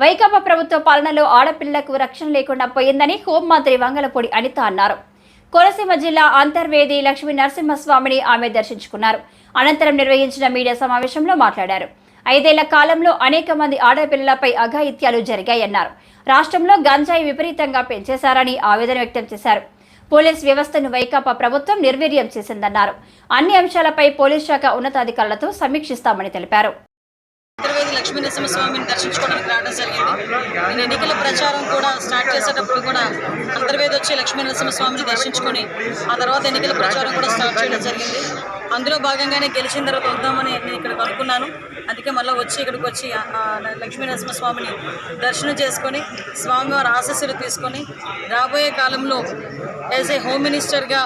వైకాపా ప్రభుత్వ పాలనలో ఆడపిల్లలకు రక్షణ లేకుండా పోయిందని హోంమంత్రి వంగలపూడి అనిత అన్నారు. కోనసీమ జిల్లా అంతర్వేది లక్ష్మీ నరసింహస్వామిని ఆమె దర్శించుకున్నారు. అనంతరం నిర్వహించిన మీడియా సమావేశంలో మాట్లాడారు. 5 ఏళ్ల కాలంలో అనేక మంది ఆడపిల్లలపై అఘాయిత్యాలు జరిగాయన్నారు. రాష్ట్రంలో గంజాయి విపరీతంగా పెంచేశారని ఆవేదన వ్యక్తం చేశారు. పోలీస్ వ్యవస్థను వైకాపా ప్రభుత్వం నిర్వీర్యం చేసిందన్నారు. అన్ని అంశాలపై పోలీస్ శాఖ ఉన్నతాధికారులతో సమీక్షిస్తామని తెలిపారు. అంతర్వేది లక్ష్మీ నరసింహస్వామిని దర్శించుకోవడానికి రావడం జరిగింది. నేను ఎన్నికల ప్రచారం కూడా స్టార్ట్ చేసేటప్పుడు కూడా అంతర్వేది వచ్చి లక్ష్మీ నరసింహస్వామిని దర్శించుకొని ఆ తర్వాత ఎన్నికల ప్రచారం కూడా స్టార్ట్ చేయడం జరిగింది. అందులో భాగంగానే గెలిచిన తర్వాత వద్దామని నేను ఇక్కడికి అనుకున్నాను. అందుకే మళ్ళీ ఇక్కడికి వచ్చి లక్ష్మీ నరసింహస్వామిని దర్శనం చేసుకొని స్వామివారి ఆశీస్సులు తీసుకొని రాబోయే కాలంలో యాజ్ ఏ హోమ్ మినిస్టర్గా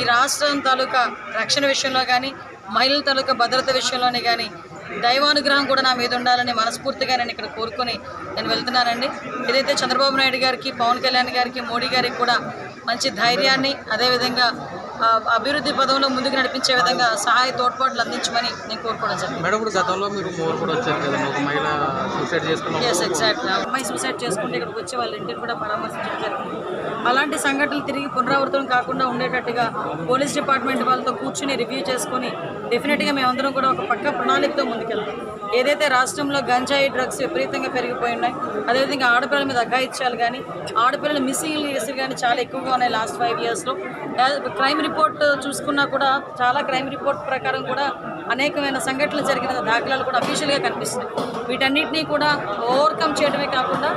ఈ రాష్ట్రం తాలూకా రక్షణ విషయంలో కానీ మహిళల తాలూకా భద్రత విషయంలోనే కానీ దైవానుగ్రహం కూడా నా మీద ఉండాలని మనస్ఫూర్తిగా నేను ఇక్కడ కోరుకొని నేను వెళ్తున్నానండి. ఏదైతే చంద్రబాబు నాయుడు గారికి, పవన్ కళ్యాణ్ గారికి, మోడీ గారికి కూడా మంచి ధైర్యాన్ని, అదేవిధంగా అభివృద్ధి పదంలో ముందుకు నడిపించే విధంగా సహాయ తోడ్పాట్లు అందించమని నేను కోరుకోవడం జరిగింది. ఎగ్జాక్ట్లీ అమ్మాయి సూసైడ్ చేసుకుంటే ఇక్కడికి వచ్చి వాళ్ళ ఇంటికి కూడా పరామర్శించడం జరిగింది. అలాంటి సంఘటనలు తిరిగి పునరావృతం కాకుండా ఉండేటట్టుగా పోలీస్ డిపార్ట్మెంట్ వాళ్ళతో కూర్చుని రివ్యూ చేసుకుని డెఫినెట్గా మేమందరం కూడా ఒక పక్క ప్రణాళికతో ముందుకెళ్తాం. ఏదైతే రాష్ట్రంలో గంజాయి డ్రగ్స్ విపరీతంగా పెరిగిపోయి ఉన్నాయి, అదేవిధంగా ఆడపిల్లల మీద అఘాయిత్యాలు కానీ ఆడపిల్లల మిస్సింగ్ కేసులు కానీ చాలా ఎక్కువగా ఉన్నాయి లాస్ట్ 5 ఇయర్స్లో. క్రైమ్ రిపోర్ట్ చూసుకున్నా కూడా చాలా క్రైమ్ రిపోర్ట్ ప్రకారం కూడా అనేకమైన సంఘటనలు జరిగిన దాఖలాలు కూడా అఫీషియల్గా కనిపిస్తున్నాయి. వీటన్నిటినీ కూడా ఓవర్కమ్ చేయడమే కాకుండా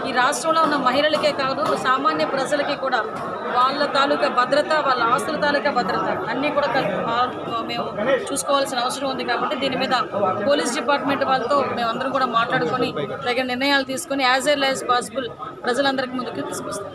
ఈ రాష్ట్రంలో ఉన్న మహిళలకే కాదు సామాన్య ప్రజలకి కూడా వాళ్ళ తాలూకా భద్రత, వాళ్ళ ఆస్తుల తాలూకా భద్రత అన్నీ కూడా మేము చూసుకోవాల్సిన అవసరం ఉంది. కాబట్టి దీని మీద పోలీస్ డిపార్ట్మెంట్ వాళ్ళతో మేమందరం కూడా మాట్లాడుకొని తగిన నిర్ణయాలు తీసుకొని యాజ్ ఎర్లీ యాజ్ పాసిబుల్ ప్రజలందరికీ ముందుకు తీసుకొస్తాం.